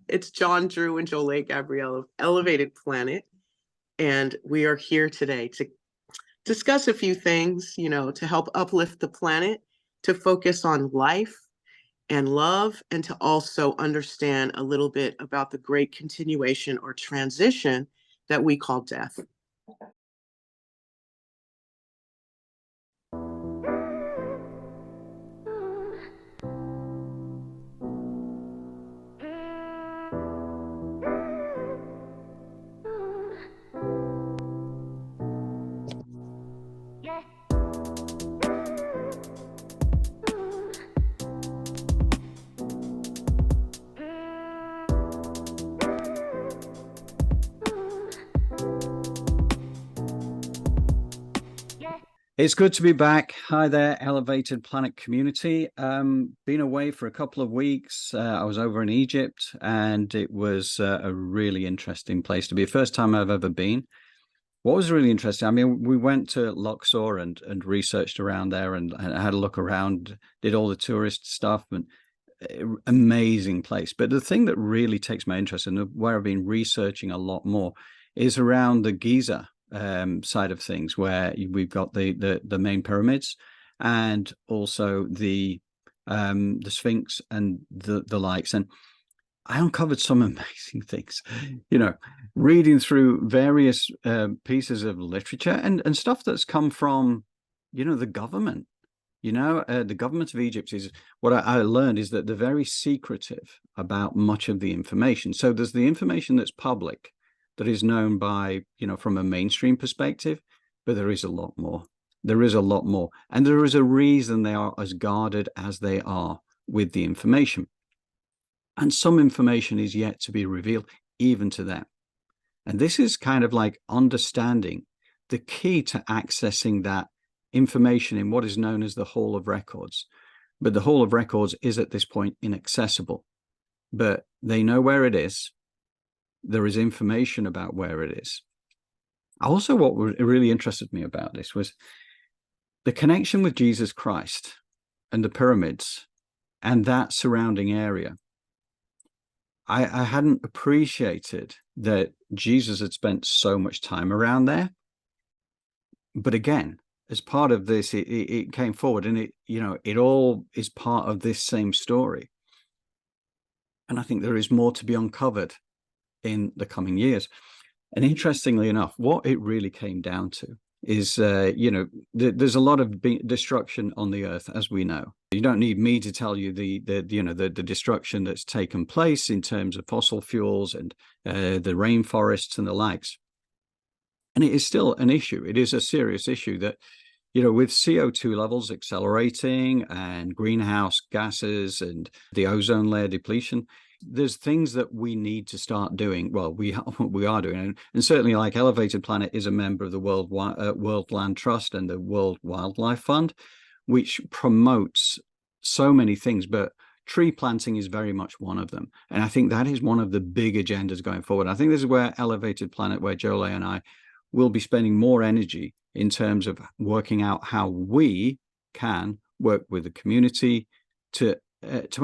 It's John, Drew, and Jolene Gabrielle of Elevated Planet. And we are here today to discuss a few things, to help uplift the planet, to focus on life and love, and to also understand a little bit about the great continuation or transition that we call death. It's good to be back. Hi there, Elevated Planet community. Been away for a couple of weeks. I was over in Egypt, and it was a really interesting place to be. First time I've ever been. What was really interesting, I mean, we went to Luxor and researched around there and had a look around, did all the tourist stuff, and amazing place. But the thing that really takes my interest and where I've been researching a lot more is around the Giza side of things, where we've got the main pyramids and also the Sphinx and the likes. And I uncovered some amazing things, reading through various pieces of literature and stuff that's come from, the government. The government of Egypt is, what I learned is that they're very secretive about much of the information. So there's the information that's public, that is known by, from a mainstream perspective, but there is a lot more. There is a lot more. And there is a reason they are as guarded as they are with the information. And some information is yet to be revealed, even to them. And this is kind of like understanding the key to accessing that information in what is known as the Hall of Records. But the Hall of Records is at this point inaccessible. But they know where it is. There is information about where it is. Also, what really interested me about this was the connection with Jesus Christ and the pyramids and that surrounding area. I hadn't appreciated that Jesus had spent so much time around there. But again, as part of this, it came forward, and it all is part of this same story. And I think there is more to be uncovered in the coming years. And interestingly enough, what it really came down to is, there's a lot of destruction on the earth, as we know. You don't need me to tell you the destruction that's taken place in terms of fossil fuels and the rainforests and the likes. And it is still an issue. It is a serious issue that, with CO2 levels accelerating and greenhouse gases and the ozone layer depletion, there's things that we need to start doing. Well, we are doing, and certainly, like Elevated Planet is a member of the World Land Trust and the World Wildlife Fund, which promotes so many things, but tree planting is very much one of them. And I think that is one of the big agendas going forward. I think this is where Elevated Planet, where Jolie and I will be spending more energy in terms of working out how we can work with the community to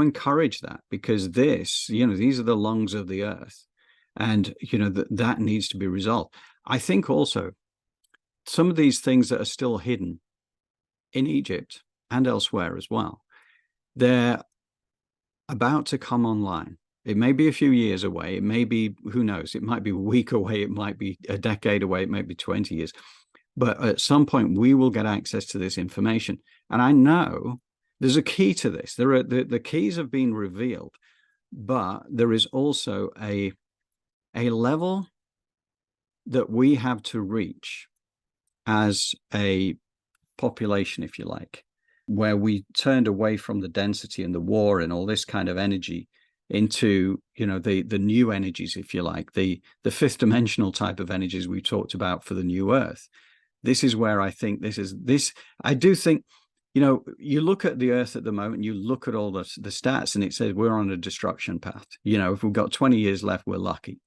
encourage that, because these are the lungs of the earth, and that needs to be resolved. I think also some of these things that are still hidden in Egypt and elsewhere as well, they're about to come online. It may be a few years away. It may be, who knows, it might be a week away. It might be a decade away. It might be 20 years. But at some point, we will get access to this information. And I know there's a key to this. There are the keys have been revealed, but there is also a level that we have to reach as a population, if you like, where we turned away from the density and the war and all this kind of energy into, the new energies, if you like, the fifth dimensional type of energies we talked about for the new earth. This is where I think I do think, you look at the earth at the moment, you look at all the stats, and it says we're on a destruction path. If we've got 20 years left, we're lucky.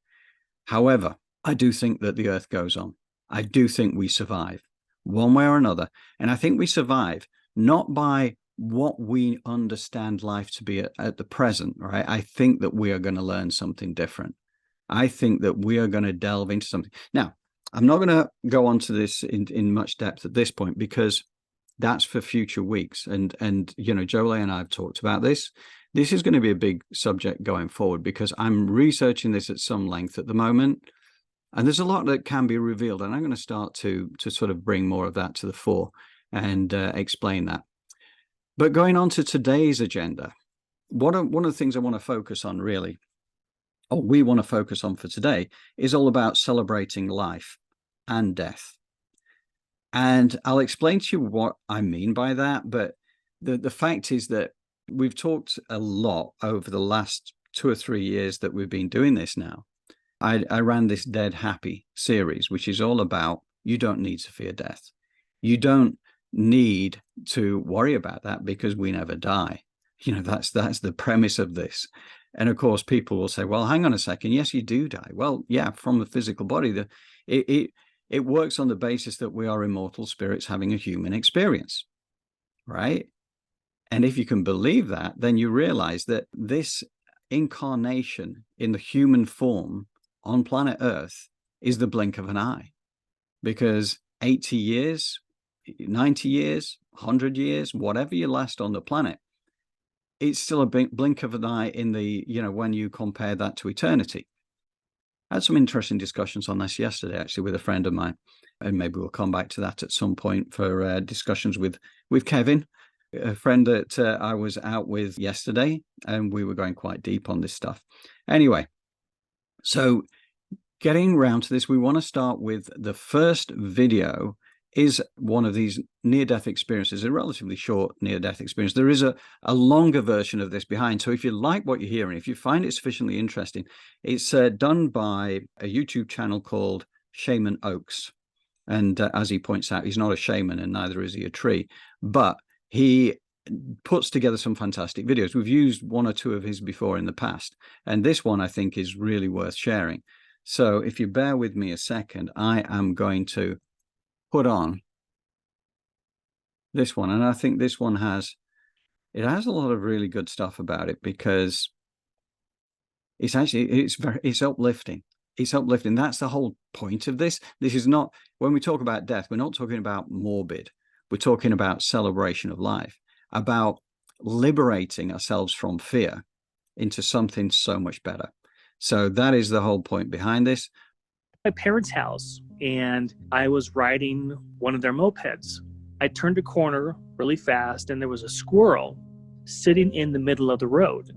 However, I do think that the earth goes on. I do think we survive one way or another. And I think we survive not by what we understand life to be at the present, right? I think that we are going to learn something different. I think that we are going to delve into something. Now, I'm not going to go on to this in much depth at this point, because that's for future weeks. And you know, Jolie and I have talked about this. This is going to be a big subject going forward, because I'm researching this at some length at the moment. And there's a lot that can be revealed. And I'm going to start to sort of bring more of that to the fore and explain that. But going on to today's agenda, one of the things I want to focus on really, or we want to focus on for today, is all about celebrating life and death. And I'll explain to you what I mean by that. But the fact is that we've talked a lot over the last 2 or 3 years that we've been doing this now. I ran this Dead Happy series, which is all about, you don't need to fear death. You don't need to worry about that, because we never die. You know, that's the premise of this. And of course, people will say, well, hang on a second. Yes, you do die. Well, yeah, from the physical body, it works on the basis that we are immortal spirits having a human experience, right? And if you can believe that, then you realize that this incarnation in the human form on planet Earth is the blink of an eye, because 80 years, 90 years, 100 years, whatever you last on the planet, it's still a blink of an eye in the, you know, when you compare that to eternity. I had some interesting discussions on this yesterday, actually, with a friend of mine, and maybe we'll come back to that at some point for discussions with Kevin, a friend that I was out with yesterday, and we were going quite deep on this stuff. Anyway, so getting around to this, we want to start with the first video. Is one of these near-death experiences, a relatively short near-death experience. There is a longer version of this behind. So if you like what you're hearing, if you find it sufficiently interesting, it's done by a YouTube channel called Shaman Oaks. And as he points out, he's not a shaman, and neither is he a tree, but he puts together some fantastic videos. We've used 1 or 2 of his before in the past, and this one I think is really worth sharing. So if you bear with me a second, I am going to put on this one, and I think this one has a lot of really good stuff about it, because it's uplifting. It's uplifting. That's the whole point of this. This is not, when we talk about death, we're not talking about morbid. We're talking about celebration of life, about liberating ourselves from fear into something so much better. So that is the whole point behind this. My parents' house, and I was riding one of their mopeds. I turned a corner really fast, and there was a squirrel sitting in the middle of the road.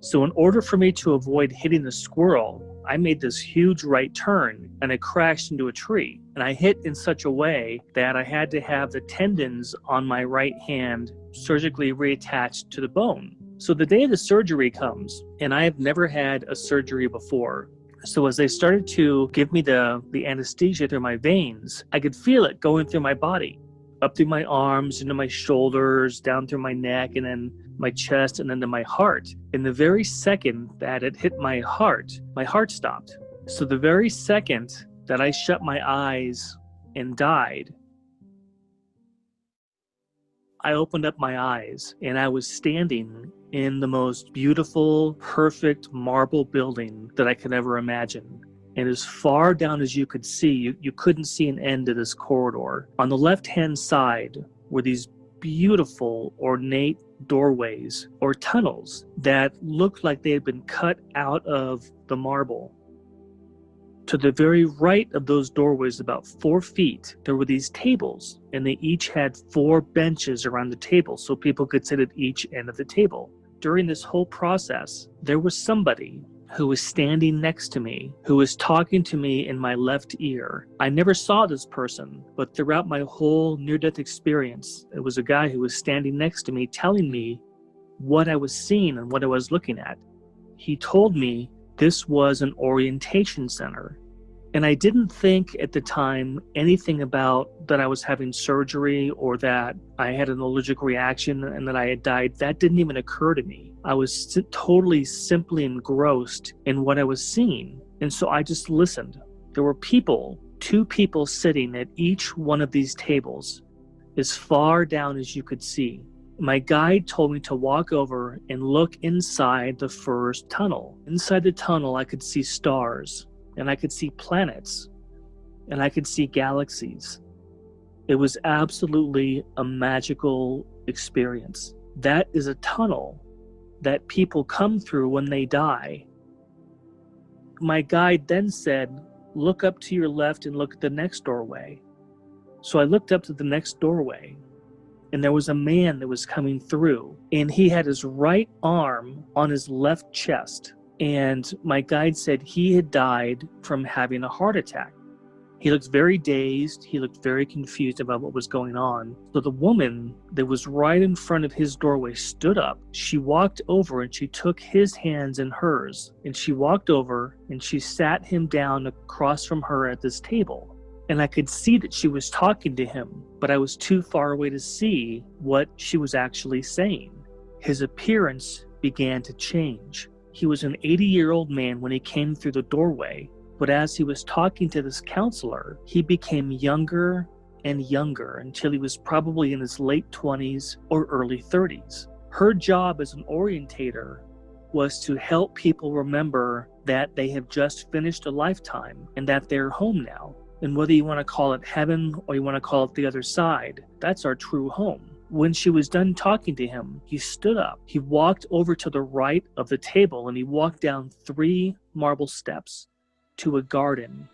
So in order for me to avoid hitting the squirrel, I made this huge right turn, and I crashed into a tree. And I hit in such a way that I had to have the tendons on my right hand surgically reattached to the bone. So the day of the surgery comes, and I have never had a surgery before. So as they started to give me the anesthesia through my veins, I could feel it going through my body, up through my arms, into my shoulders, down through my neck, and then my chest, and then to my heart. In the very second that it hit my heart stopped. So the very second that I shut my eyes and died, I opened up my eyes, and I was standing in the most beautiful, perfect marble building that I could ever imagine. And as far down as you could see, you couldn't see an end to this corridor. On the left-hand side were these beautiful, ornate doorways or tunnels that looked like they had been cut out of the marble. To the very right of those doorways, about 4 feet, there were these tables, and they each had 4 benches around the table so people could sit at each end of the table. During this whole process, there was somebody who was standing next to me, who was talking to me in my left ear. I never saw this person, but throughout my whole near-death experience, it was a guy who was standing next to me telling me what I was seeing and what I was looking at. He told me this was an orientation center. And I didn't think at the time anything about that I was having surgery or that I had an allergic reaction and that I had died. That didn't even occur to me. I was totally simply engrossed in what I was seeing. And so I just listened. There were 2 people sitting at each one of these tables as far down as you could see. My guide told me to walk over and look inside the first tunnel. Inside the tunnel, I could see stars, and I could see planets, and I could see galaxies. It was absolutely a magical experience. That is a tunnel that people come through when they die. My guide then said, look up to your left and look at the next doorway. So I looked up to the next doorway, and there was a man that was coming through, and he had his right arm on his left chest. And my guide said he had died from having a heart attack. He looked very dazed. He looked very confused about what was going on. So the woman that was right in front of his doorway stood up. She walked over and she took his hands in hers. And she walked over and she sat him down across from her at this table. And I could see that she was talking to him, but I was too far away to see what she was actually saying. His appearance began to change. He was an 80-year-old man when he came through the doorway. But as he was talking to this counselor, he became younger and younger until he was probably in his late 20s or early 30s. Her job as an orientator was to help people remember that they have just finished a lifetime and that they're home now. And whether you want to call it heaven or you want to call it the other side, that's our true home. When she was done talking to him, he stood up. He walked over to the right of the table and he walked down 3 marble steps to a garden.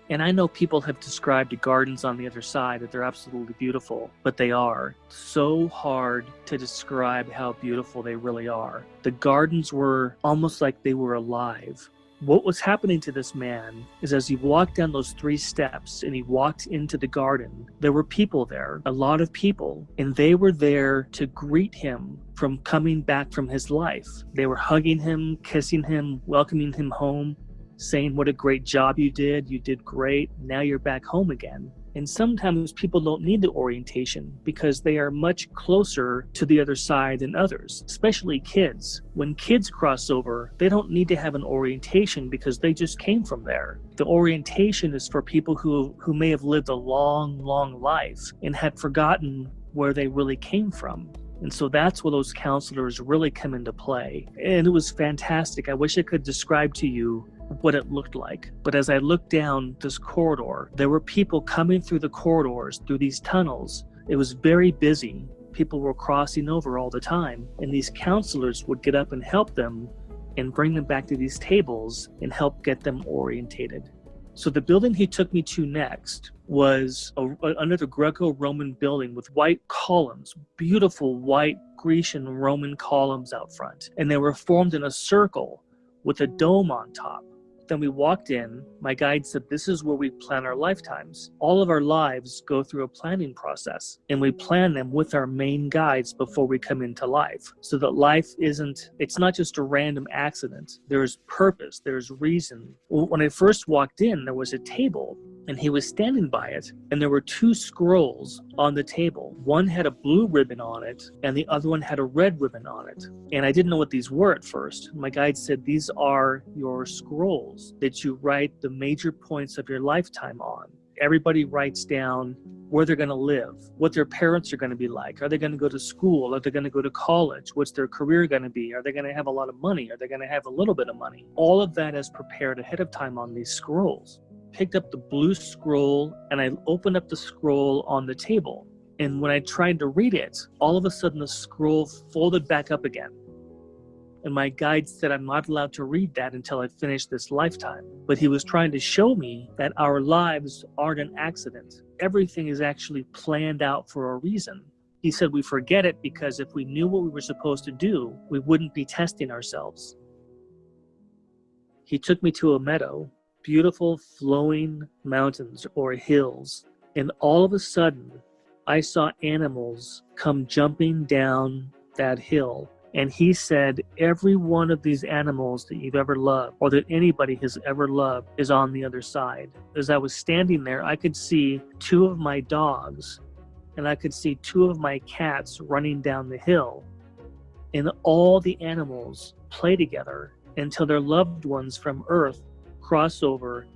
And I know people have described the gardens on the other side that they're absolutely beautiful, but they are so hard to describe how beautiful they really are. The gardens were almost like they were alive. What was happening to this man is as he walked down those 3 steps and he walked into the garden, there were people there, a lot of people, and they were there to greet him from coming back from his life. They were hugging him, kissing him, welcoming him home, saying what a great job you did great, now you're back home again. And sometimes people don't need the orientation because they are much closer to the other side than others, especially kids. When kids cross over, they don't need to have an orientation because they just came from there. The orientation is for people who may have lived a long, long life and had forgotten where they really came from. And so that's where those counselors really come into play. And it was fantastic. I wish I could describe to you what it looked like. But as I looked down this corridor, there were people coming through the corridors, through these tunnels. It was very busy. People were crossing over all the time. And these counselors would get up and help them and bring them back to these tables and help get them orientated. So the building he took me to next was another Greco-Roman building with white columns, beautiful white Grecian Roman columns out front. And they were formed in a circle with a dome on top. Then we walked in. My guide said, this is where we plan our lifetimes. All of our lives go through a planning process, and we plan them with our main guides before we come into life, so that life it's not just a random accident. There's purpose, there's reason. When I first walked in, there was a table, and he was standing by it, and there were 2 scrolls on the table. One had a blue ribbon on it, and the other one had a red ribbon on it. And I didn't know what these were at first. My guide said, these are your scrolls that you write the major points of your lifetime on. Everybody writes down where they're going to live, what their parents are going to be like. Are they going to go to school? Are they going to go to college? What's their career going to be? Are they going to have a lot of money? Are they going to have a little bit of money? All of that is prepared ahead of time on these scrolls. Picked up the blue scroll and I opened up the scroll on the table. And when I tried to read it, all of a sudden the scroll folded back up again. And my guide said, I'm not allowed to read that until I finish this lifetime. But he was trying to show me that our lives aren't an accident. Everything is actually planned out for a reason. He said we forget it because if we knew what we were supposed to do, we wouldn't be testing ourselves. He took me to a meadow, beautiful flowing mountains or hills. And all of a sudden, I saw animals come jumping down that hill. And he said, every one of these animals that you've ever loved or that anybody has ever loved is on the other side. As I was standing there, I could see 2 of my dogs and I could see 2 of my cats running down the hill. And all the animals play together until their loved ones from Earth cross over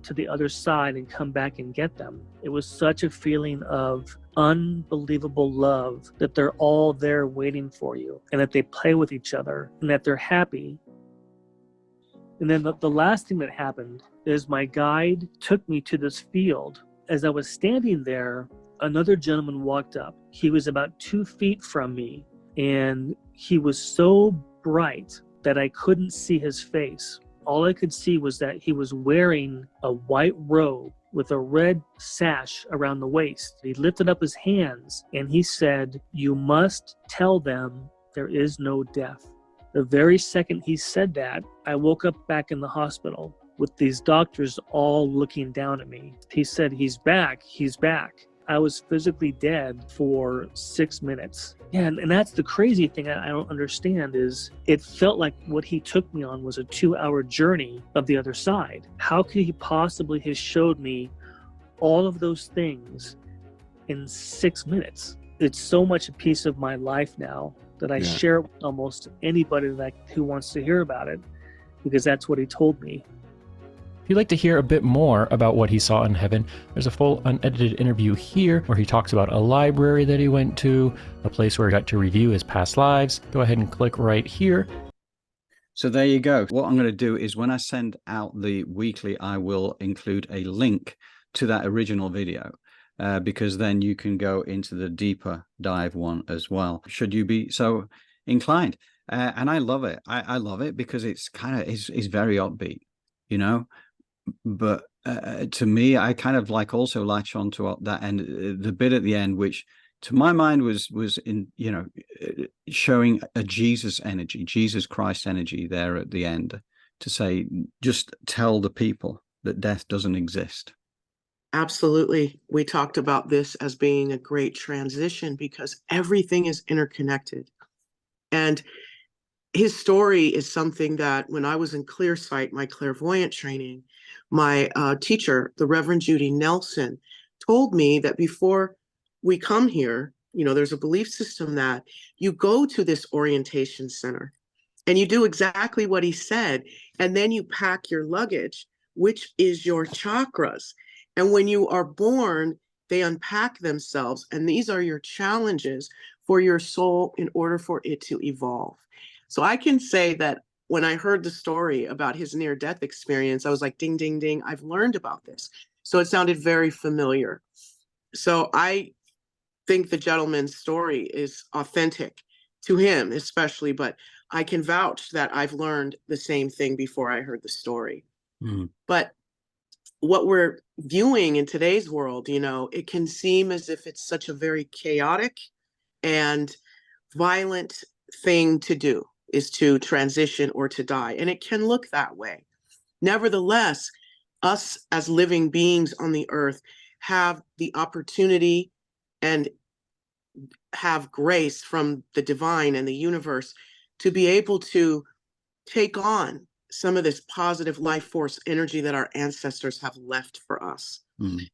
to the other side and come back and get them. It was such a feeling of unbelievable love, that they're all there waiting for you, and that they play with each other, and that they're happy. And then the last thing that happened is my guide took me to this field. As I was standing there, another gentleman walked up. He was about 2 feet from me, and he was so bright that I couldn't see his face. All I could see was that he was wearing a white robe with a red sash around the waist. He lifted up his hands and he said, "You must tell them there is no death." The very second he said that, I woke up back in the hospital with these doctors all looking down at me. He said, "He's back, he's back." I was physically dead for 6 minutes. Yeah, and that's the crazy thing I don't understand is it felt like what he took me on was a 2-hour journey of the other side. How could he possibly have showed me all of those things in 6 minutes? It's so much a piece of my life now that I share it with almost anybody who wants to hear about it, because that's what he told me. If you'd like to hear a bit more about what he saw in heaven, there's a full unedited interview here where he talks about a library that he went to, a place where he got to review his past lives. Go ahead and click right here. So there you go. What I'm going to do is when I send out the weekly, I will include a link to that original video because then you can go into the deeper dive one as well, should you be so inclined. And I love it. I love it because it's kind of is very upbeat, you know. But to me, I kind of like also latch onto that end, the bit at the end, which to my mind was in, you know, showing a Jesus energy, Jesus Christ energy there at the end to say, just tell the people that death doesn't exist. Absolutely. We talked about this as being a great transition because everything is interconnected. And his story is something that when I was in Clear Sight, my clairvoyant training, my teacher, the Reverend Judy Nelson, told me that before we come here, you know, there's a belief system that you go to this orientation center and you do exactly what he said. And then you pack your luggage, which is your chakras. And when you are born, they unpack themselves. And these are your challenges for your soul in order for it to evolve. So I can say that when I heard the story about his near-death experience, I was like, ding, ding, ding, I've learned about this. So it sounded very familiar. So I think the gentleman's story is authentic to him, especially, but I can vouch that I've learned the same thing before I heard the story. But what we're viewing in today's world, you know, it can seem as if it's such a very chaotic and violent thing to do, is to transition or to die. And it can look that way. Nevertheless, us as living beings on the earth have the opportunity and have grace from the divine and the universe to be able to take on some of this positive life force energy that our ancestors have left for us.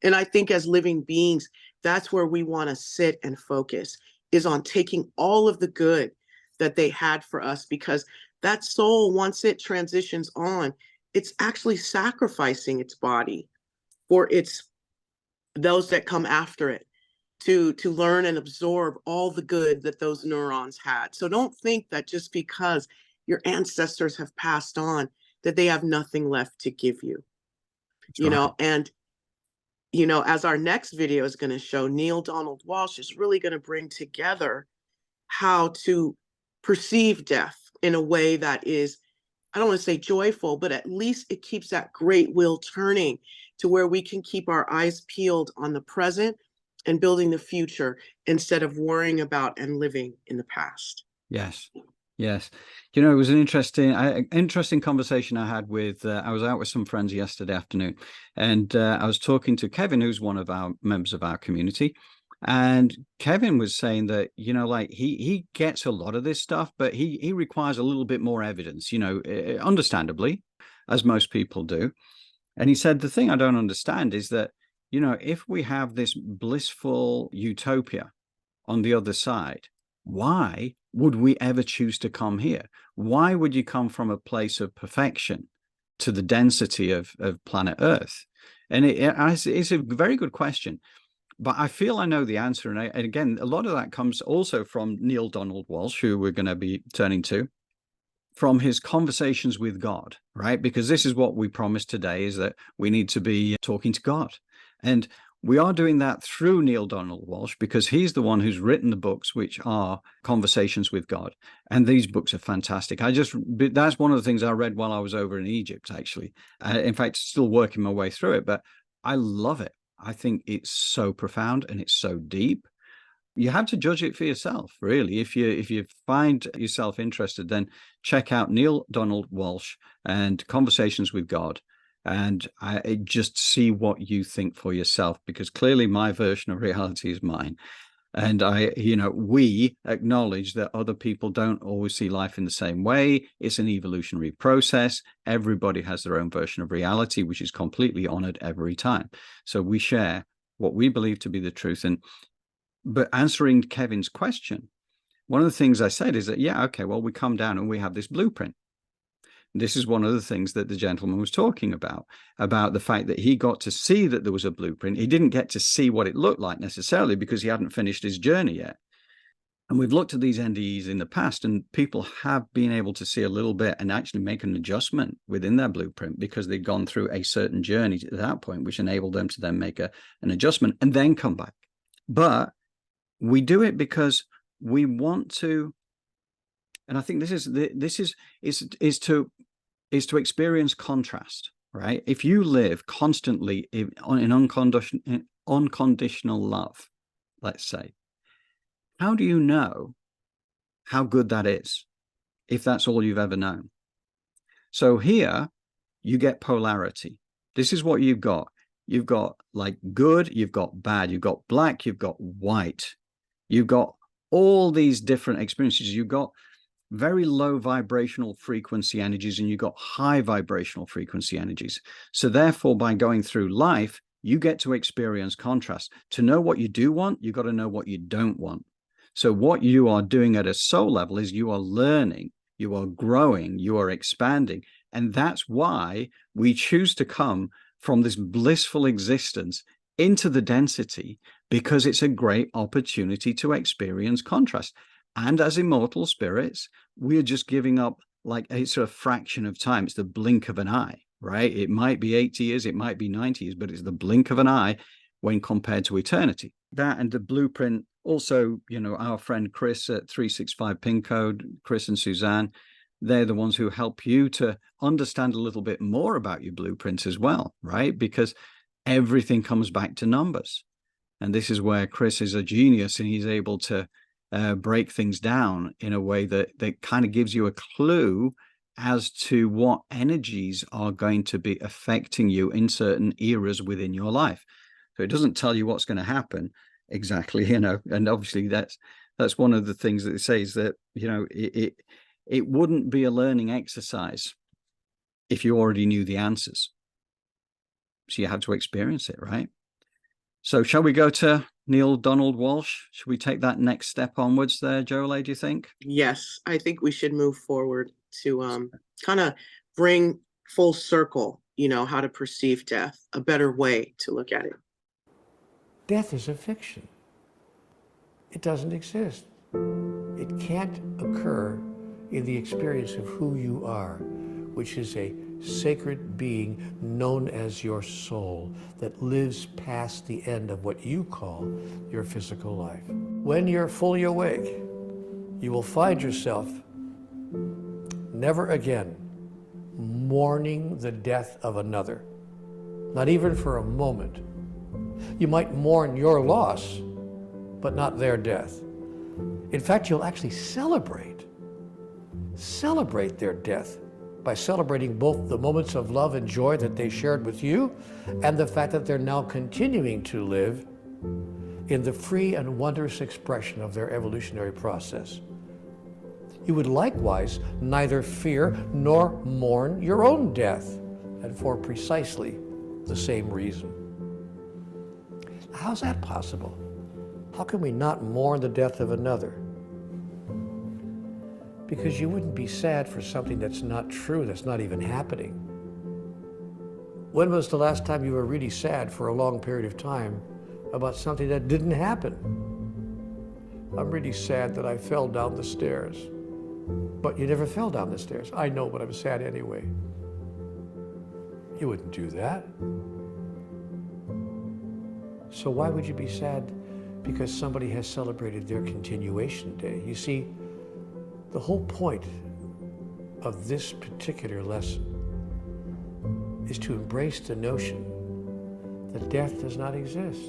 And I think as living beings, that's where we want to sit and focus, is on taking all of the good that they had for us, because that soul, once it transitions on, it's actually sacrificing its body for those that come after it to learn and absorb all the good that those neurons had. So don't think that just because your ancestors have passed on that they have nothing left to give you. That's you know, and you know, as our next video is going to show, Neale Donald Walsch is really going to bring together how to perceive death in a way that is, I don't want to say joyful, but at least it keeps that great wheel turning to where we can keep our eyes peeled on the present and building the future instead of worrying about and living in the past. Yes. Yes. You know, it was an interesting conversation I had with, I was out with some friends yesterday afternoon, and I was talking to Kevin, who's one of our members of our community. And Kevin was saying that, you know, like he gets a lot of this stuff, but he requires a little bit more evidence, you know, understandably, as most people do. And he said, the thing I don't understand is that, you know, if we have this blissful utopia on the other side, why would we ever choose to come here? Why would you come from a place of perfection to the density of planet Earth? And it's a very good question. but I feel I know the answer. And again, a lot of that comes also from Neale Donald Walsch, who we're going to be turning to, from his conversations with God, right? Because this is what we promised today, is that we need to be talking to God. And we are doing that through Neale Donald Walsch, because he's the one who's written the books, which are Conversations with God. And these books are fantastic. That's one of the things I read while I was over in Egypt, actually. In fact, still working my way through it, but I love it. I think it's so profound and it's so deep. You have to judge it for yourself, really. If you find yourself interested, then check out Neale Donald Walsch and Conversations with God, and just see what you think for yourself, because clearly my version of reality is mine. And we acknowledge that other people don't always see life in the same way. It's an evolutionary process. Everybody has their own version of reality, which is completely honored every time. So we share what we believe to be the truth. But answering Kevin's question, one of the things I said is that, we come down and we have this blueprint. This is one of the things that the gentleman was talking about the fact that he got to see that there was a blueprint. He didn't get to see what it looked like necessarily because he hadn't finished his journey yet. And we've looked at these NDEs in the past, and people have been able to see a little bit and actually make an adjustment within their blueprint because they'd gone through a certain journey at that point, which enabled them to then make an adjustment and then come back. But we do it because we want to, and I think this is to experience contrast, right? If you live constantly in unconditional love, let's say, how do you know how good that is if that's all you've ever known? So here you get polarity. This is what you've got. You've got like good, you've got bad, you've got black, you've got white. You've got all these different experiences. You've got very low vibrational frequency energies, and you've got high vibrational frequency energies. So therefore, by going through life, you get to experience contrast. To know what you do want, you've got to know what you don't want. So what you are doing at a soul level is you are learning, you are growing, you are expanding. And that's why we choose to come from this blissful existence into the density, because it's a great opportunity to experience contrast. And as immortal spirits, we're just giving up like a sort of fraction of time. It's the blink of an eye, right? It might be 80 years, it might be 90 years, but it's the blink of an eye when compared to eternity. That and the blueprint, also, our friend Chris at 365 Pin Code, Chris and Suzanne, they're the ones who help you to understand a little bit more about your blueprints as well, right? Because everything comes back to numbers. And this is where Chris is a genius, and he's able to break things down in a way that kind of gives you a clue as to what energies are going to be affecting you in certain eras within your life. So it doesn't tell you what's going to happen exactly, and obviously that's one of the things that it says, that, it wouldn't be a learning exercise if you already knew the answers. So you have to experience it, right? So shall we go to Neale Donald Walsch? Should we take that next step onwards there, Jolie, do you think? Yes, I think we should move forward to kind of bring full circle, how to perceive death, a better way to look at it. Death is a fiction. It doesn't exist. It can't occur in the experience of who you are, which is a sacred being known as your soul that lives past the end of what you call your physical life. When you're fully awake, you will find yourself never again mourning the death of another, not even for a moment. You might mourn your loss, but not their death. In fact, you'll actually celebrate their death by celebrating both the moments of love and joy that they shared with you and the fact that they're now continuing to live in the free and wondrous expression of their evolutionary process. You would likewise neither fear nor mourn your own death, and for precisely the same reason. How's that possible? How can we not mourn the death of another? Because you wouldn't be sad for something that's not true, that's not even happening. When was the last time you were really sad for a long period of time about something that didn't happen. I'm really sad that I fell down the stairs. But you never fell down the stairs. I know, but I'm sad anyway. You wouldn't do that. So why would you be sad because somebody has celebrated their continuation day? You see, the whole point of this particular lesson is to embrace the notion that death does not exist.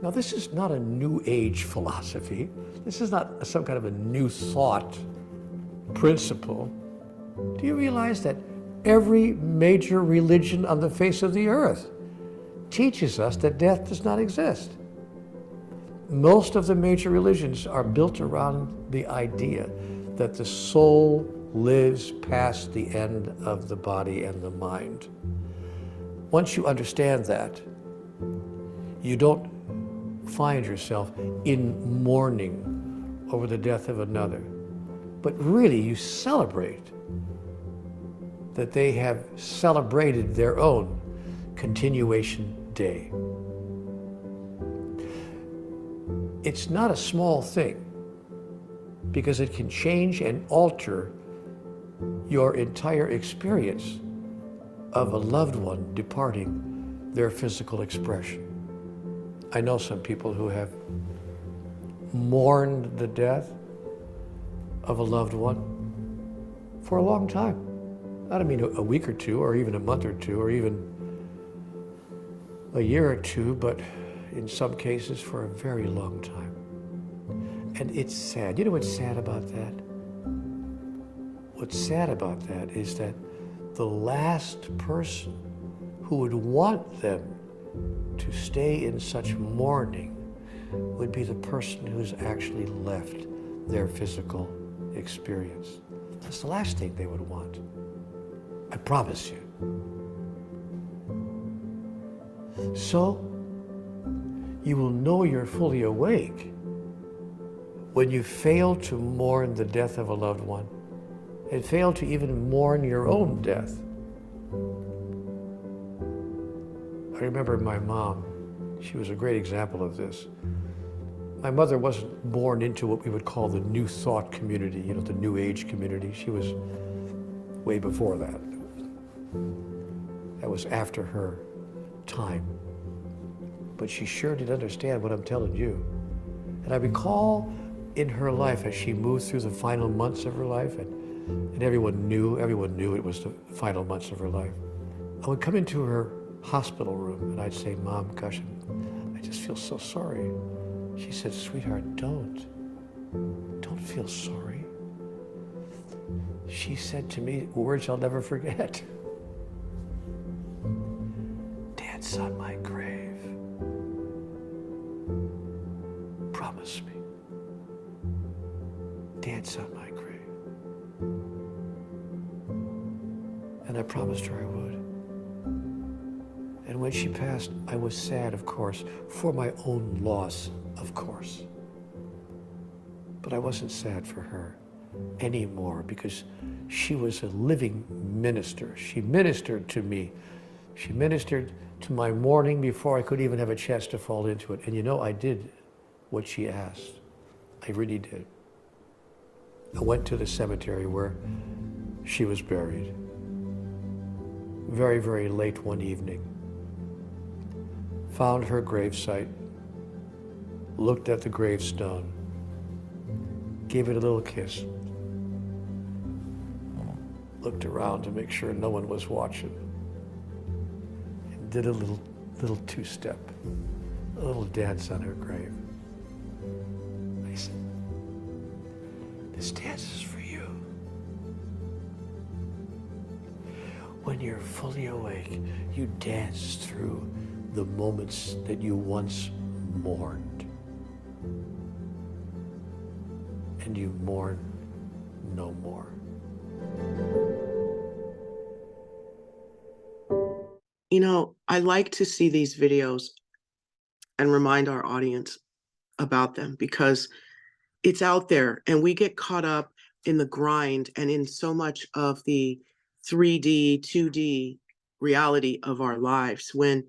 Now, this is not a new age philosophy. This is not some kind of a new thought principle. Do you realize that every major religion on the face of the earth teaches us that death does not exist? Most of the major religions are built around the idea that the soul lives past the end of the body and the mind. Once you understand that, you don't find yourself in mourning over the death of another, but really you celebrate that they have celebrated their own continuation day. It's not a small thing because it can change and alter your entire experience of a loved one departing their physical expression. I know some people who have mourned the death of a loved one for a long time. I don't mean a week or two, or even a month or two, or even a year or two, but in some cases for a very long time. And it's sad. You know what's sad about that? What's sad about that is that the last person who would want them to stay in such mourning would be the person who's actually left their physical experience. That's the last thing they would want. I promise you. So, you will know you're fully awake when you fail to mourn the death of a loved one and fail to even mourn your own death. I remember my mom. She was a great example of this. My mother wasn't born into what we would call the New Thought community, you know, the New Age community. She was way before that. That was after her time. But she sure did understand what I'm telling you. And I recall in her life as she moved through the final months of her life, and everyone knew it was the final months of her life. I would come into her hospital room and I'd say, "Mom, gosh, I just feel so sorry." She said, "Sweetheart, don't feel sorry." She said to me words I'll never forget. "Dance on my grave. Promise me. Dance on my grave." And I promised her I would. And when she passed, I was sad, of course, for my own loss, of course. But I wasn't sad for her anymore because she was a living minister. She ministered to me. She ministered to my mourning before I could even have a chance to fall into it. And you know, I did what she asked. I really did. I went to the cemetery where she was buried. Very, very late one evening. Found her gravesite, looked at the gravestone, gave it a little kiss, looked around to make sure no one was watching, and did a little two-step, a little dance on her grave. I said, "This dance is for you. When you're fully awake, you dance through the moments that you once mourned. And you mourn no more." You know, I like to see these videos and remind our audience about them because it's out there and we get caught up in the grind and in so much of the 3D, 2D reality of our lives when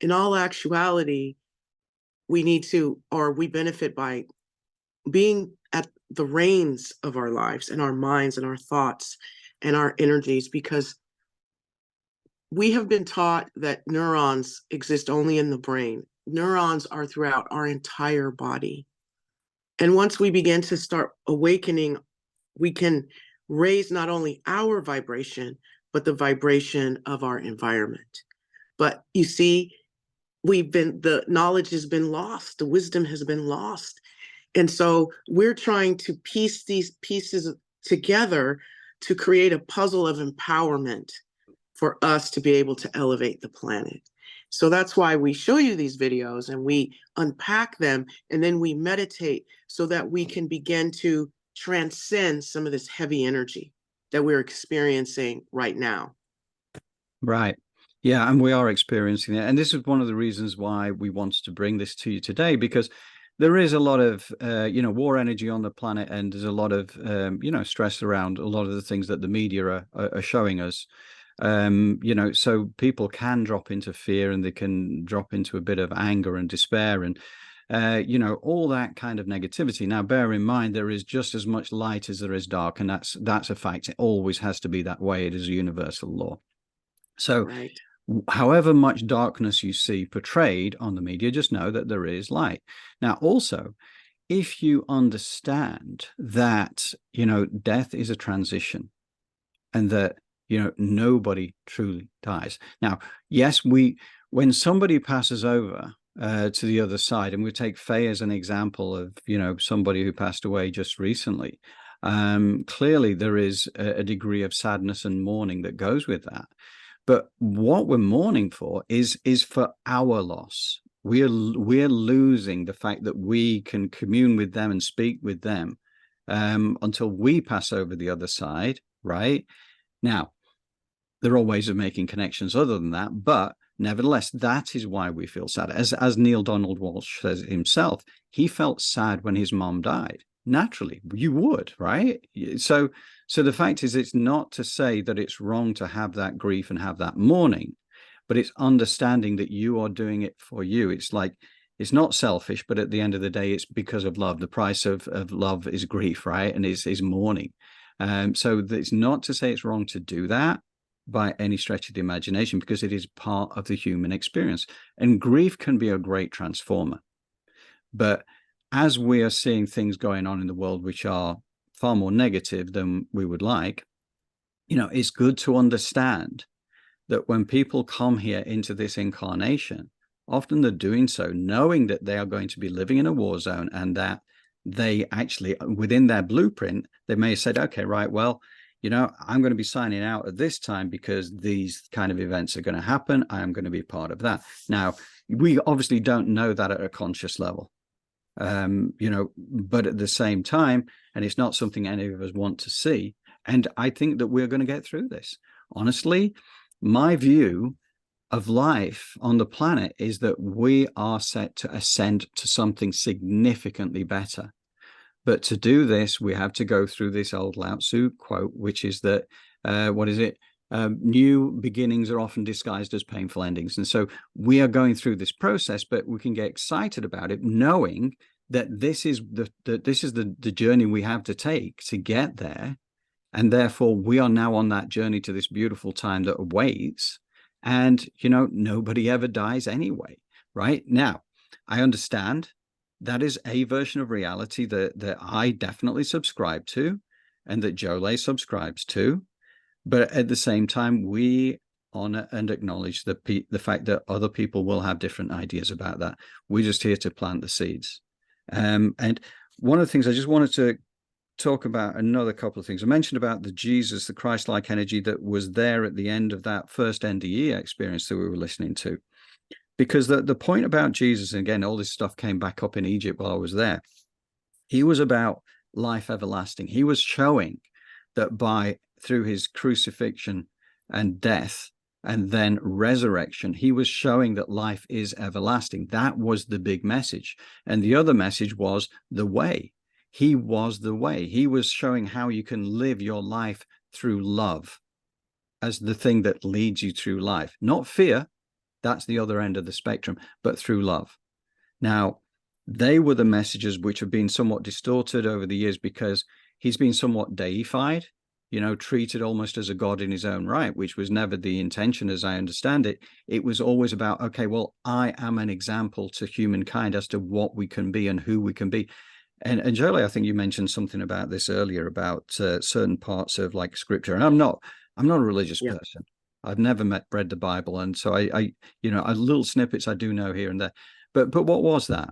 in all actuality, we need to, or we benefit by being at the reins of our lives and our minds and our thoughts and our energies, because we have been taught that neurons exist only in the brain. Neurons are throughout our entire body. And once we begin to start awakening, we can raise not only our vibration, but the vibration of our environment. But you see, the knowledge has been lost, the wisdom has been lost. And so we're trying to piece these pieces together to create a puzzle of empowerment for us to be able to elevate the planet. So that's why we show you these videos and we unpack them, and then we meditate so that we can begin to transcend some of this heavy energy that we're experiencing right now. Right. Yeah, and we are experiencing it. And this is one of the reasons why we wanted to bring this to you today, because there is a lot of, war energy on the planet, and there's a lot of, stress around a lot of the things that the media are showing us. So people can drop into fear, and they can drop into a bit of anger and despair, and all that kind of negativity. Now, bear in mind, there is just as much light as there is dark, and that's a fact. It always has to be that way. It is a universal law. So Right. However much darkness you see portrayed on the media, just know that there is light. Now, also, if you understand that, death is a transition, and that, nobody truly dies. Now, yes, when somebody passes over to the other side, and we take Faye as an example of, somebody who passed away just recently, clearly there is a degree of sadness and mourning that goes with that. But what we're mourning for is for our loss. We're losing the fact that we can commune with them and speak with them until we pass over the other side, right? Now, there are ways of making connections other than that, but nevertheless, that is why we feel sad. As Neale Donald Walsch says himself, he felt sad when his mom died. Naturally, you would, right? So the fact is, it's not to say that it's wrong to have that grief and have that mourning, but it's understanding that you are doing it for you. It's like, it's not selfish, but at the end of the day, it's because of love. The price of love is grief, right? And is mourning. So it's not to say it's wrong to do that by any stretch of the imagination, because it is part of the human experience. And grief can be a great transformer. But as we are seeing things going on in the world which are far more negative than we would like, it's good to understand that when people come here into this incarnation, often they're doing so knowing that they are going to be living in a war zone, and that they actually, within their blueprint, they may have said, okay, right, well, I'm going to be signing out at this time because these kind of events are going to happen. I am going to be part of that. Now, we obviously don't know that at a conscious level. But at the same time, and it's not something any of us want to see. And I think that we're going to get through this. Honestly, my view of life on the planet is that we are set to ascend to something significantly better. But to do this, we have to go through this old Lao Tzu quote, which is that, new beginnings are often disguised as painful endings. And so we are going through this process, but we can get excited about it, knowing that this is the journey we have to take to get there. And therefore, we are now on that journey to this beautiful time that awaits. And, nobody ever dies anyway, right? Now, I understand that is a version of reality that I definitely subscribe to, and that Jolay subscribes to. But at the same time, we honor and acknowledge the fact that other people will have different ideas about that. We're just here to plant the seeds. And one of the things I just wanted to talk about, another couple of things. I mentioned about the Jesus, the Christ-like energy that was there at the end of that first NDE experience that we were listening to. Because the point about Jesus, and again, all this stuff came back up in Egypt while I was there, he was about life everlasting. He was showing that through his crucifixion and death and then resurrection, he was showing that life is everlasting. That was the big message. And the other message was the way. He was the way. He was showing how you can live your life through love as the thing that leads you through life, not fear, That's the other end of the spectrum, but through love. Now, they were the messages which have been somewhat distorted over the years because he's been somewhat deified, you know, treated almost as a god in his own right, which was never the intention, as I understand it. It was always about, okay, well, I am an example to humankind as to what we can be and who we can be. And Jolie, I think you mentioned something about this earlier about certain parts of like scripture. And I'm not a religious person. I've never read the Bible, and so I you know, little snippets I do know here and there. But what was that?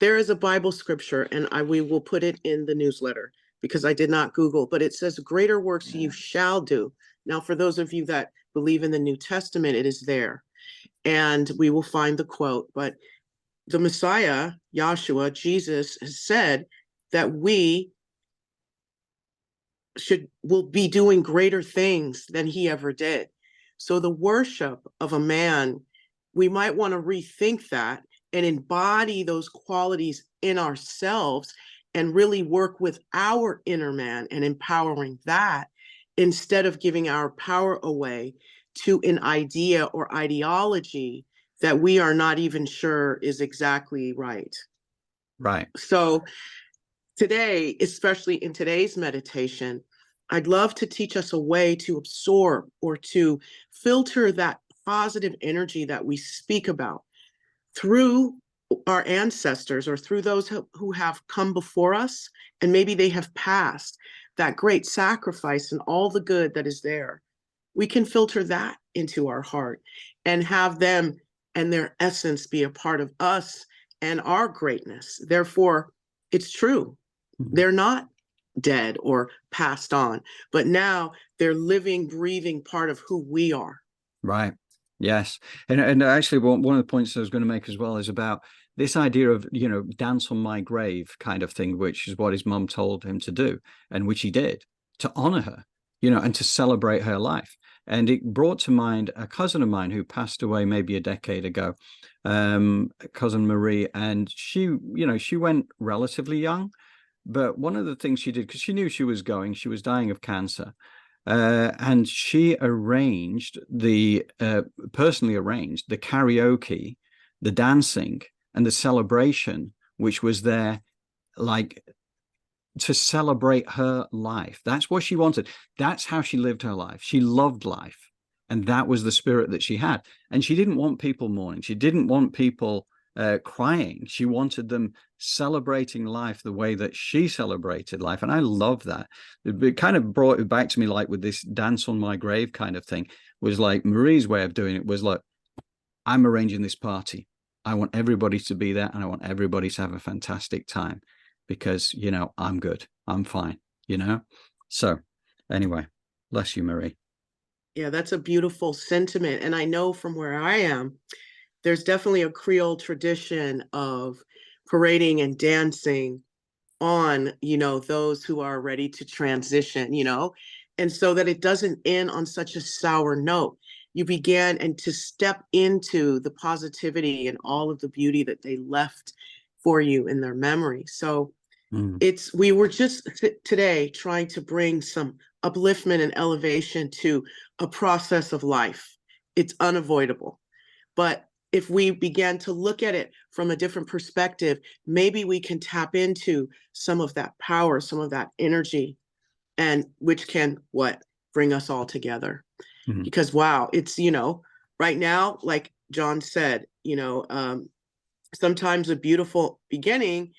There is a Bible scripture, and we will put it in the newsletter because I did not Google, but it says, greater works you shall do. Now, for those of you that believe in the New Testament, it is there. And we will find the quote, but the Messiah, Yahshua, Jesus, has said that we will be doing greater things than he ever did. So the worship of a man, we might want to rethink that and embody those qualities in ourselves and really work with our inner man and empowering that instead of giving our power away to an idea or ideology that we are not even sure is exactly right. Right. So today, especially in today's meditation, I'd love to teach us a way to absorb or to filter that positive energy that we speak about through our ancestors or through those who have come before us, and maybe they have passed that great sacrifice and all the good that is there. We can filter that into our heart and have them and their essence be a part of us and our greatness. Therefore, it's true. They're not dead or passed on, but now they're living, breathing part of who we are. Right. Yes. And actually, one of the points I was going to make as well is about this idea of, you know, dance on my grave kind of thing, which is what his mum told him to do, and which he did, to honor her, you know, and to celebrate her life. And it brought to mind a cousin of mine who passed away maybe a decade ago, cousin Marie. And she, you know, she went relatively young. But one of the things she did, because she knew she was dying of cancer, and she personally arranged the karaoke, the dancing, and the celebration, which was there, like, to celebrate her life. That's what she wanted. That's how she lived her life. She loved life. And that was the spirit that she had. And she didn't want people mourning. She didn't want people crying. She wanted them celebrating life the way that she celebrated life. And I love that. It kind of brought it back to me, like with this dance on my grave kind of thing, was like Marie's way of doing it was like, I'm arranging this party. I want everybody to be there, and I want everybody to have a fantastic time because, you know, I'm good. I'm fine, you know? So anyway, bless you, Marie. Yeah, that's a beautiful sentiment. And I know from where I am, there's definitely a Creole tradition of parading and dancing on, you know, those who are ready to transition, you know, and so that it doesn't end on such a sour note. You began and to step into the positivity and all of the beauty that they left for you in their memory. So we were just today trying to bring some upliftment and elevation to a process of life. It's unavoidable. But if we began to look at it from a different perspective, maybe we can tap into some of that power, some of that energy, and which can bring us all together. Because wow, it's, you know, right now, like John said, you know, sometimes a beautiful beginning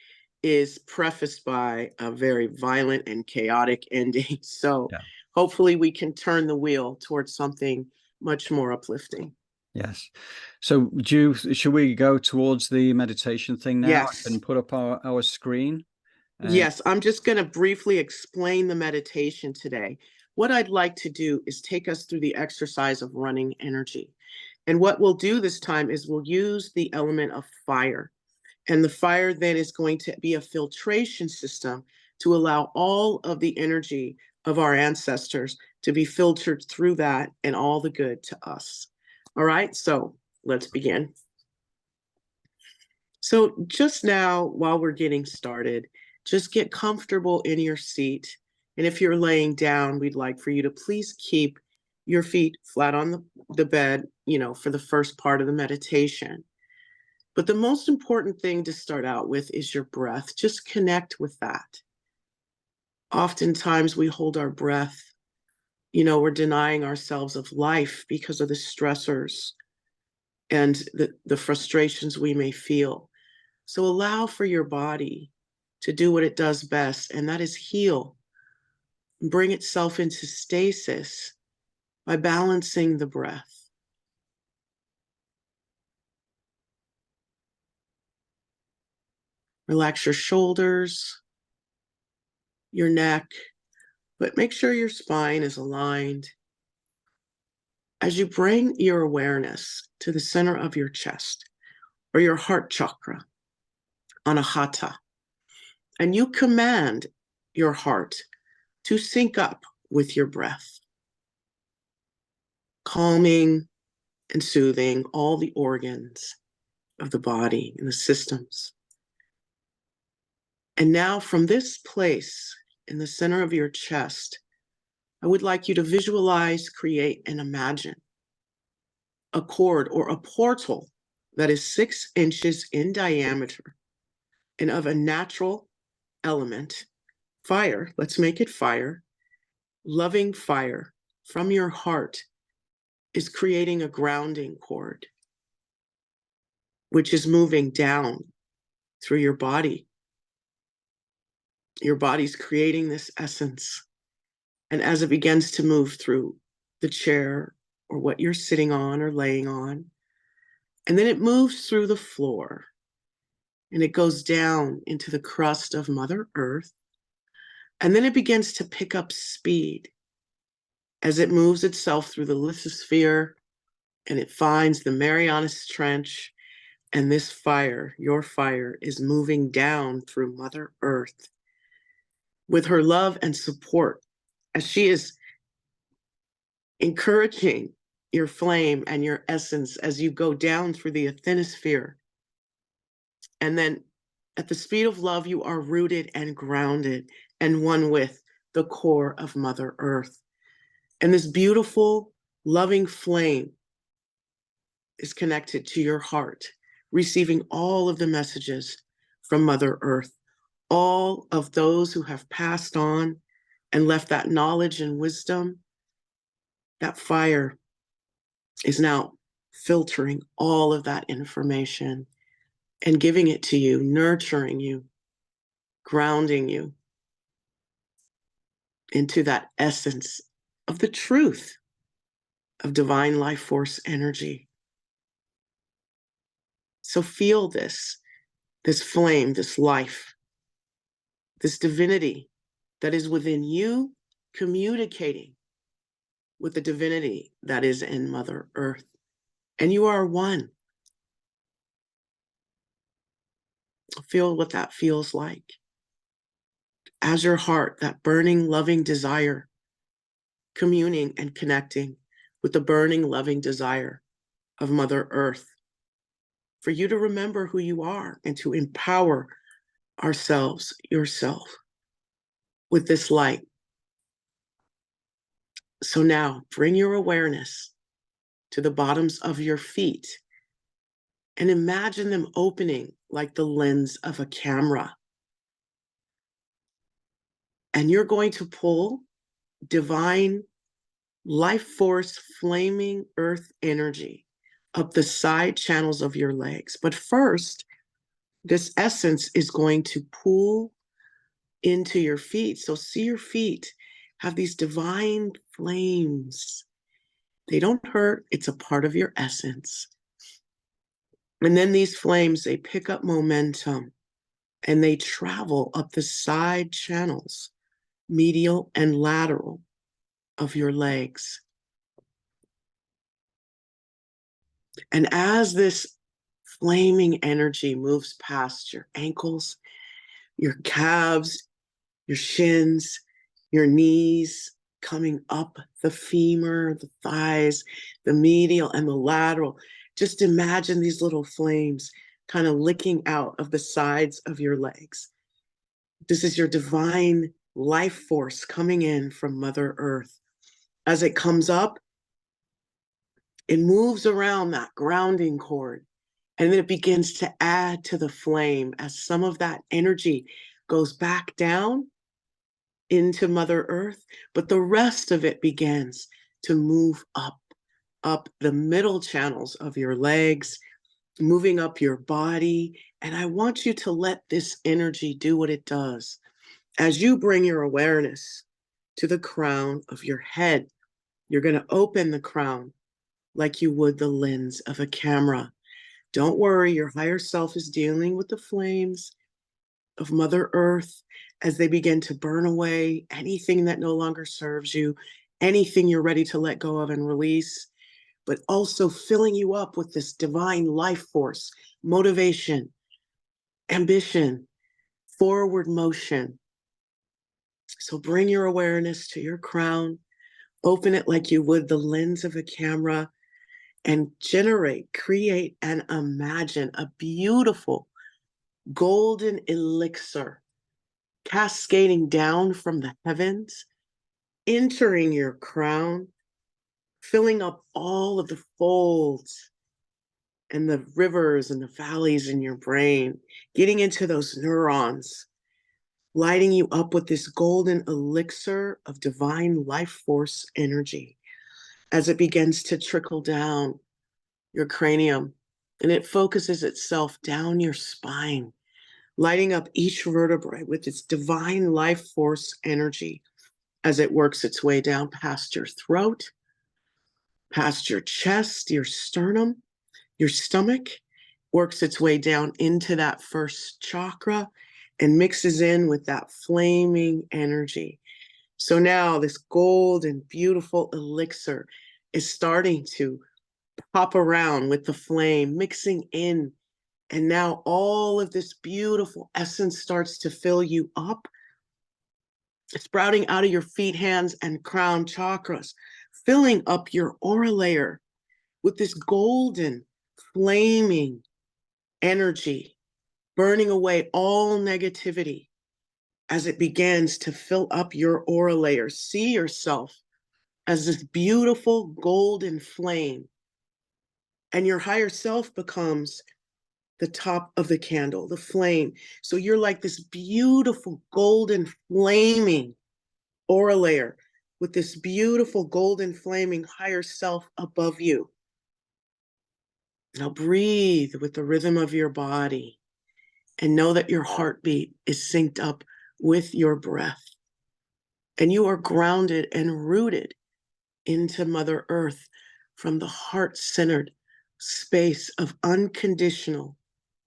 is prefaced by a very violent and chaotic ending. So hopefully we can turn the wheel towards something much more uplifting. Yes. So should we go towards the meditation thing now? Yes. And put up our screen? Yes, I'm just going to briefly explain the meditation today. What I'd like to do is take us through the exercise of running energy. And what we'll do this time is we'll use the element of fire. And the fire then is going to be a filtration system to allow all of the energy of our ancestors to be filtered through that and all the good to us. All right, so let's begin. So just now, while we're getting started, just get comfortable in your seat. And if you're laying down, we'd like for you to please keep your feet flat on the bed for the first part of the meditation. But the most important thing to start out with is your breath. Just connect with that. Oftentimes we hold our breath, we're denying ourselves of life because of the stressors and the frustrations we may feel. So allow for your body to do what it does best, and that is heal, bring itself into stasis by balancing the breath. Relax your shoulders, your neck, but make sure your spine is aligned. As you bring your awareness to the center of your chest or your heart chakra, anahata, and you command your heart to sync up with your breath, calming and soothing all the organs of the body and the systems. And now from this place in the center of your chest, I would like you to visualize, create, and imagine a cord or a portal that is 6 inches in diameter and of a natural element, fire. Let's make it fire. Loving fire from your heart is creating a grounding cord, which is moving down through your body. Your body's creating this essence. And as it begins to move through the chair or what you're sitting on or laying on, and then it moves through the floor and it goes down into the crust of Mother Earth. And then it begins to pick up speed as it moves itself through the lithosphere and it finds the Marianas Trench. And this fire, your fire, is moving down through Mother Earth with her love and support as she is encouraging your flame and your essence as you go down through the asthenosphere. And then at the speed of love, you are rooted and grounded and one with the core of Mother Earth. And this beautiful, loving flame is connected to your heart, receiving all of the messages from Mother Earth, all of those who have passed on and left that knowledge and wisdom. That fire is now filtering all of that information and giving it to you, nurturing you, grounding you into that essence of the truth of divine life force energy. So feel this flame, this life, this divinity that is within you, communicating with the divinity that is in Mother Earth. And you are one. Feel what that feels like. As your heart, that burning, loving desire, communing and connecting with the burning, loving desire of Mother Earth, for you to remember who you are and to empower ourselves, yourself, with this light. So now bring your awareness to the bottoms of your feet and imagine them opening like the lens of a camera. And you're going to pull divine life force, flaming earth energy up the side channels of your legs. But first, this essence is going to pull into your feet. So see your feet have these divine flames. They don't hurt. It's a part of your essence. And then these flames, they pick up momentum and they travel up the side channels, medial and lateral of your legs. And as this flaming energy moves past your ankles, your calves, your shins, your knees, coming up the femur, the thighs, the medial and the lateral, just imagine these little flames kind of licking out of the sides of your legs. This is your divine life force coming in from Mother Earth. As it comes up, It moves around that grounding cord, and then it begins to add to the flame as some of that energy goes back down into Mother Earth, but the rest of it begins to move up the middle channels of your legs, moving up your body. And I want you to let this energy do what it does. As you bring your awareness to the crown of your head, you're going to open the crown like you would the lens of a camera. Don't worry, your higher self is dealing with the flames of Mother Earth as they begin to burn away anything that no longer serves you, anything you're ready to let go of and release, but also filling you up with this divine life force, motivation, ambition, forward motion. So bring your awareness to your crown, open it like you would the lens of a camera, and generate, create, and imagine a beautiful golden elixir cascading down from the heavens, entering your crown, filling up all of the folds and the rivers and the valleys in your brain, getting into those neurons, lighting you up with this golden elixir of divine life force energy as it begins to trickle down your cranium, and it focuses itself down your spine, lighting up each vertebrae with its divine life force energy as it works its way down past your throat, past your chest, your sternum, your stomach, works its way down into that first chakra and mixes in with that flaming energy. So now this golden, beautiful elixir is starting to pop around with the flame, mixing in. And now all of this beautiful essence starts to fill you up, sprouting out of your feet, hands, and crown chakras, filling up your aura layer with this golden, flaming energy, burning away all negativity as it begins to fill up your aura layer. See yourself as this beautiful golden flame, and your higher self becomes the top of the candle, the flame. So you're like this beautiful golden flaming aura layer with this beautiful golden flaming higher self above you. Now breathe with the rhythm of your body and know that your heartbeat is synced up with your breath. And you are grounded and rooted into Mother Earth from the heart-centered space of unconditional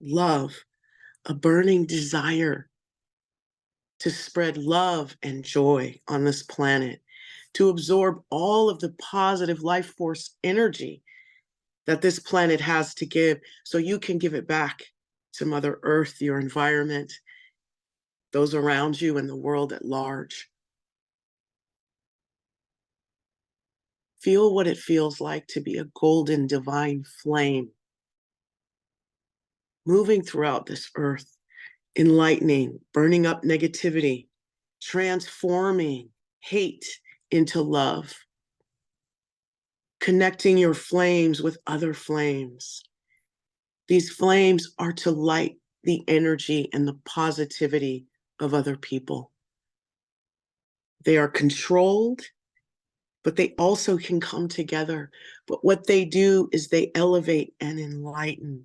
love, a burning desire to spread love and joy on this planet, to absorb all of the positive life force energy that this planet has to give, so you can give it back to Mother Earth, your environment, those around you, and the world at large. Feel what it feels like to be a golden divine flame, moving throughout this earth, enlightening, burning up negativity, transforming hate into love, connecting your flames with other flames. These flames are to light the energy and the positivity of other people. They are controlled, but they also can come together. But what they do is they elevate and enlighten.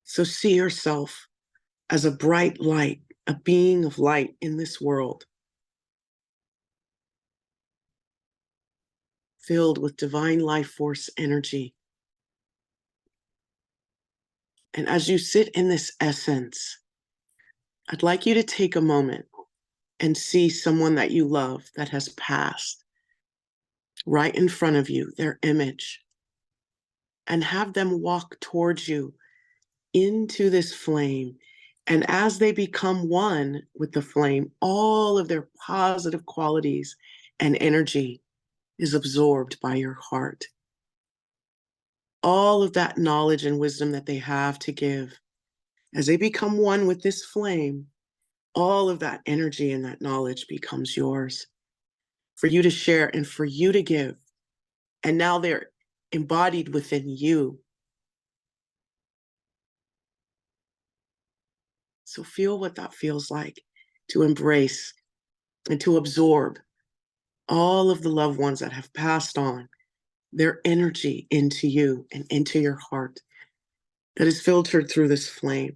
So see yourself as a bright light, a being of light in this world, filled with divine life force energy. And as you sit in this essence, I'd like you to take a moment and see someone that you love that has passed right in front of you, their image, and have them walk towards you into this flame. And as they become one with the flame, all of their positive qualities and energy is absorbed by your heart. All of that knowledge and wisdom that they have to give, as they become one with this flame, all of that energy and that knowledge becomes yours. for you to share and for you to give. And now they're embodied within you. So feel what that feels like to embrace and to absorb all of the loved ones that have passed on, their energy into you and into your heart that is filtered through this flame.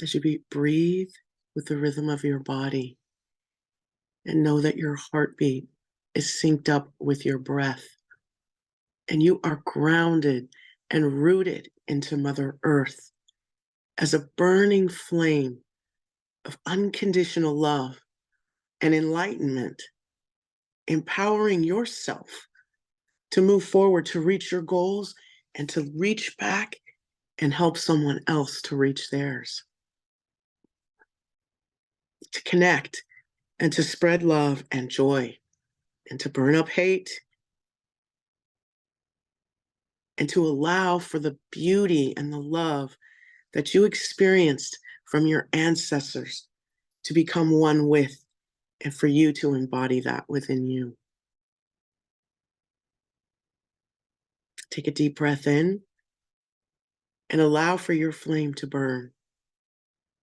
As you breathe with the rhythm of your body and know that your heartbeat is synced up with your breath and you are grounded and rooted into Mother Earth as a burning flame of unconditional love and enlightenment, empowering yourself to move forward, to reach your goals, and to reach back and help someone else to reach theirs. To connect and to spread love and joy and to burn up hate and to allow for the beauty and the love that you experienced from your ancestors to become one with and for you to embody that within you. Take a deep breath in and allow for your flame to burn.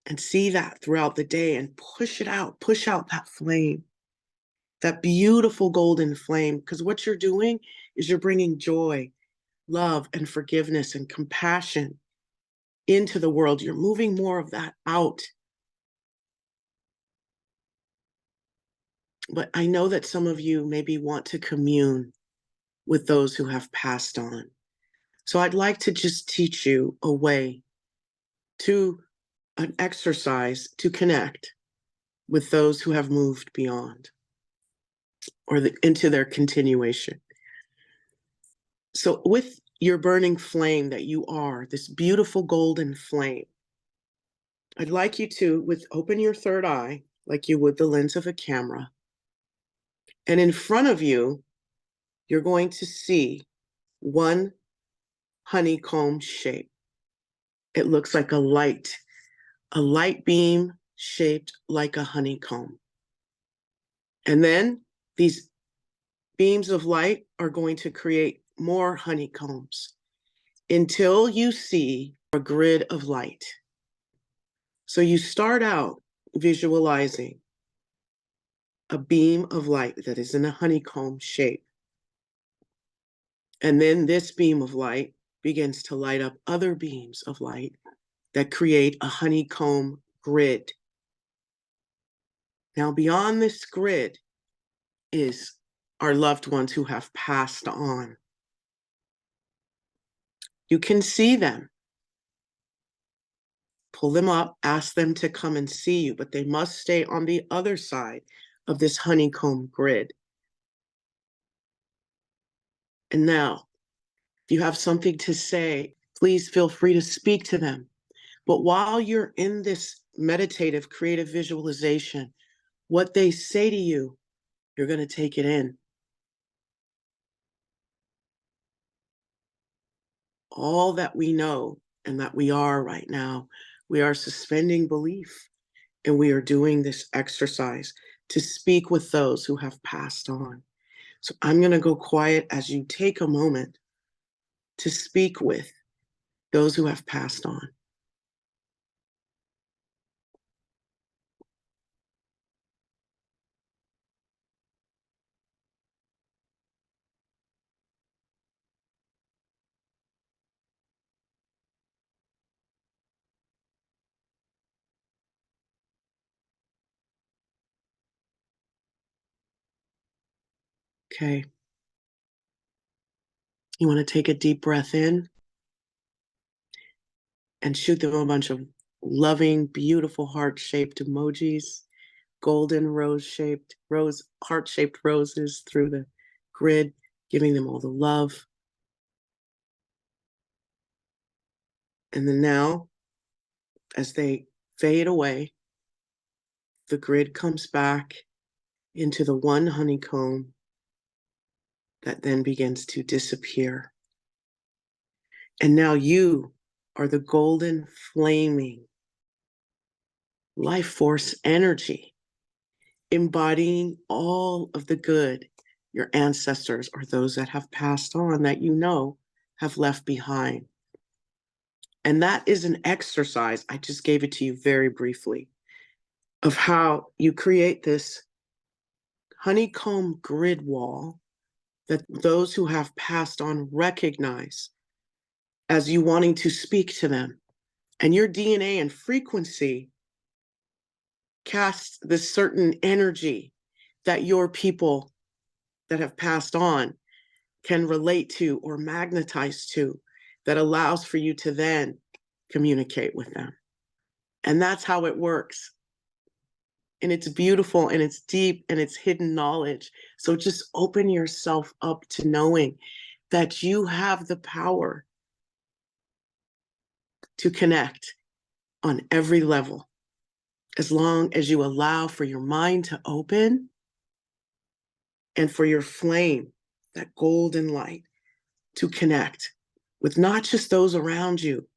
And see that throughout the day and push out that flame, that beautiful golden flame. Because what you're doing is you're bringing joy, love, and forgiveness and compassion into the world. You're moving more of that out. But I know that some of you maybe want to commune with those who have passed on. So I'd like to just teach you a way to an exercise to connect with those who have moved beyond or into their continuation. So with your burning flame that you are, this beautiful golden flame, I'd like you to open your third eye like you would the lens of a camera. And in front of you, you're going to see one honeycomb shape. It looks like a light beam shaped like a honeycomb. And then these beams of light are going to create more honeycombs until you see a grid of light. So you start out visualizing a beam of light that is in a honeycomb shape. And then this beam of light begins to light up other beams of light that create a honeycomb grid. Now, beyond this grid is our loved ones who have passed on. You can see them. Pull them up, ask them to come and see you, but they must stay on the other side of this honeycomb grid. And now, if you have something to say, please feel free to speak to them. But while you're in this meditative, creative visualization, what they say to you, you're going to take it in. All that we know and that we are right now, we are suspending belief, and we are doing this exercise to speak with those who have passed on. So I'm going to go quiet as you take a moment to speak with those who have passed on. Okay. You want to take a deep breath in and shoot them a bunch of loving, beautiful heart-shaped emojis, golden heart-shaped roses through the grid, giving them all the love. And then now, as they fade away, the grid comes back into the one honeycomb that then begins to disappear. And now you are the golden flaming life force energy, embodying all of the good your ancestors or those that have passed on that you know have left behind. And that is an exercise, I just gave it to you very briefly, of how you create this honeycomb grid wall that those who have passed on recognize as you wanting to speak to them. And your DNA and frequency casts this certain energy that your people that have passed on can relate to or magnetize to, that allows for you to then communicate with them. And that's how it works. And it's beautiful and it's deep and it's hidden knowledge. So just open yourself up to knowing that you have the power to connect on every level, as long as you allow for your mind to open and for your flame, that golden light, to connect with not just those around you,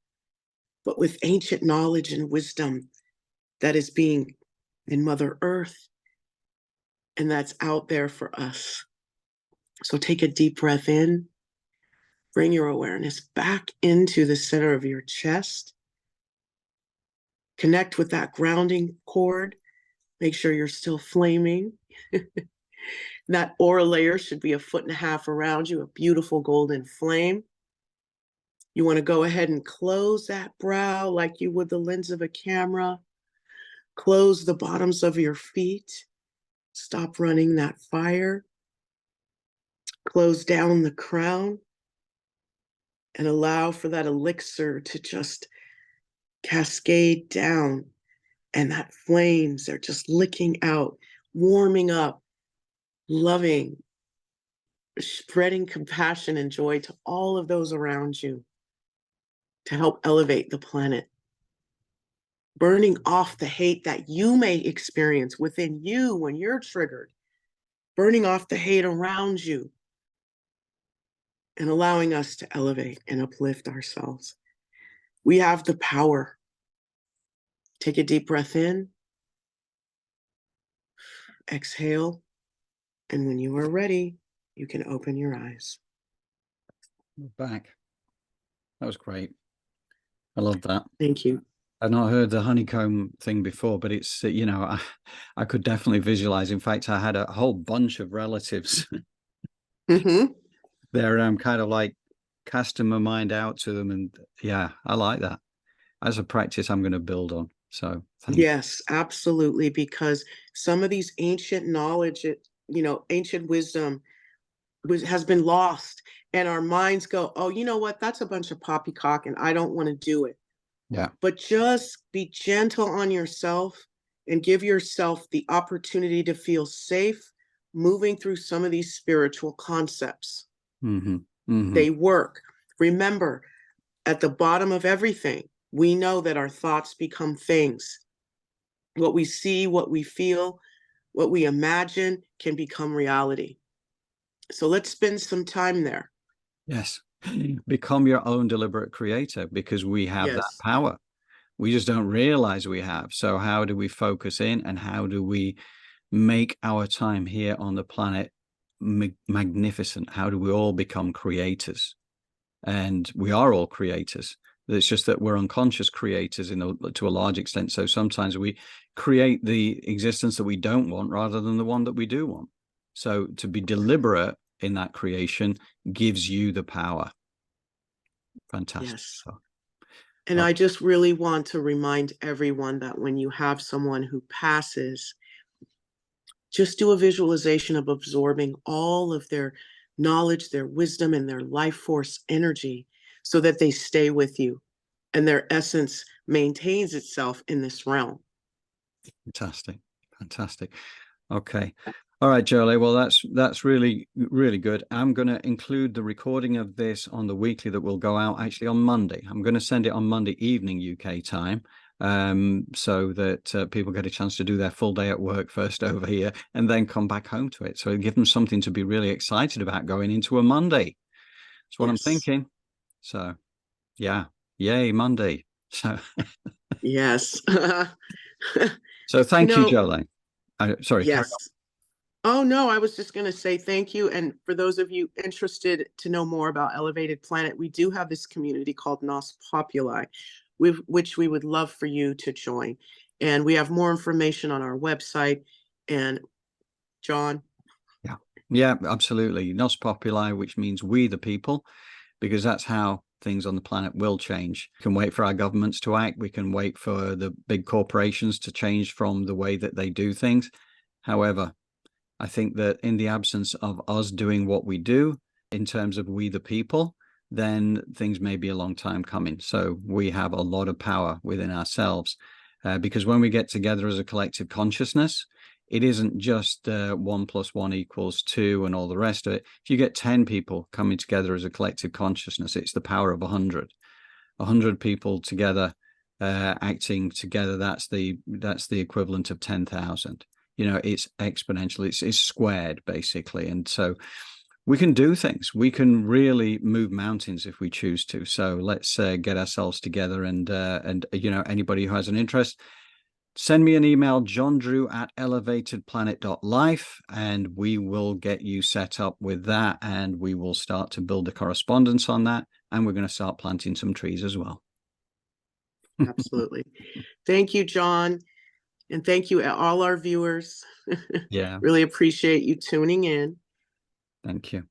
but with ancient knowledge and wisdom that is being in Mother Earth and that's out there for us. So take a deep breath in, bring your awareness back into the center of your chest, connect with that grounding cord, make sure you're still flaming. That aura layer should be 1.5 feet around you, a beautiful golden flame. You want to go ahead and close that brow like you would the lens of a camera. Close the bottoms of your feet. Stop running that fire. Close down the crown and allow for that elixir to just cascade down. And that flames are just licking out, warming up, loving, spreading compassion and joy to all of those around you to help elevate the planet. Burning off the hate that you may experience within you when you're triggered. Burning off the hate around you and allowing us to elevate and uplift ourselves. We have the power. Take a deep breath in. Exhale. And when you are ready, you can open your eyes. We're back. That was great. I love that. Thank you. I've not heard the honeycomb thing before, but it's, you know, I could definitely visualize. In fact, I had a whole bunch of relatives there. I'm kind of like casting my mind out to them. And yeah, I like that. As a practice, I'm going to build on. So thank you. Yes, absolutely. Because some of these ancient knowledge, ancient wisdom has been lost. And our minds go, oh, you know what? That's a bunch of poppycock and I don't want to do it. Yeah. But just be gentle on yourself and give yourself the opportunity to feel safe moving through some of these spiritual concepts. They work. Remember, at the bottom of everything, we know that our thoughts become things. What we see, what we feel, what we imagine can become reality. So let's spend some time there. Yes. Become your own deliberate creator, because we have that power. We just don't realize we have. So how do we focus in, and how do we make our time here on the planet magnificent? How do we all become creators? And we are all creators. It's just that we're unconscious creators to a large extent. So sometimes we create the existence that we don't want rather than the one that we do want. So to be deliberate in that creation gives you the power. Fantastic. Yes. And I just really want to remind everyone that when you have someone who passes, just do a visualization of absorbing all of their knowledge, their wisdom, and their life force energy so that they stay with you and their essence maintains itself in this realm. Fantastic. Fantastic. Okay. All right, Jolie. Well, that's really, really good. I'm going to include the recording of this on the weekly that will go out actually on Monday. I'm going to send it on Monday evening UK time, so that people get a chance to do their full day at work first over here and then come back home to it. So give them something to be really excited about going into a Monday. That's what I'm thinking. So yeah, yay, Monday. So yes. So thank you, know, Jolene. Sorry, carry yes. Oh, no, I was just going to say thank you. And for those of you interested to know more about Elevated Planet, we do have this community called Nos Populi, which we would love for you to join. And we have more information on our website. And John? on. Yeah, absolutely. Nos Populi, which means we the people, because that's how things on the planet will change. We can wait for our governments to act. We can wait for the big corporations to change from the way that they do things. However, I think that in the absence of us doing what we do in terms of we the people, then things may be a long time coming. So we have a lot of power within ourselves, because when we get together as a collective consciousness, it isn't just 1 + 1 = 2 and all the rest of it. If you get 10 people coming together as a collective consciousness, it's the power of 100. 100 people together, acting together, that's the equivalent of 10,000. You know, it's exponential, it's squared basically. And so we can do things. We can really move mountains if we choose to. So let's get ourselves together, and you know, anybody who has an interest, send me an email, johndrew@elevatedplanet.life, and we will get you set up with that, and we will start to build a correspondence on that, and we're going to start planting some trees as well. Absolutely. Thank you, John. And thank you, all our viewers. Yeah. Really appreciate you tuning in. Thank you.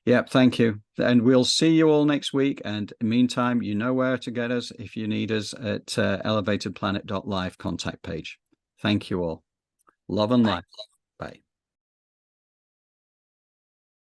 Yep, thank you. And we'll see you all next week. And in the meantime, you know where to get us if you need us at elevatedplanet.live contact page. Thank you all. Love and light.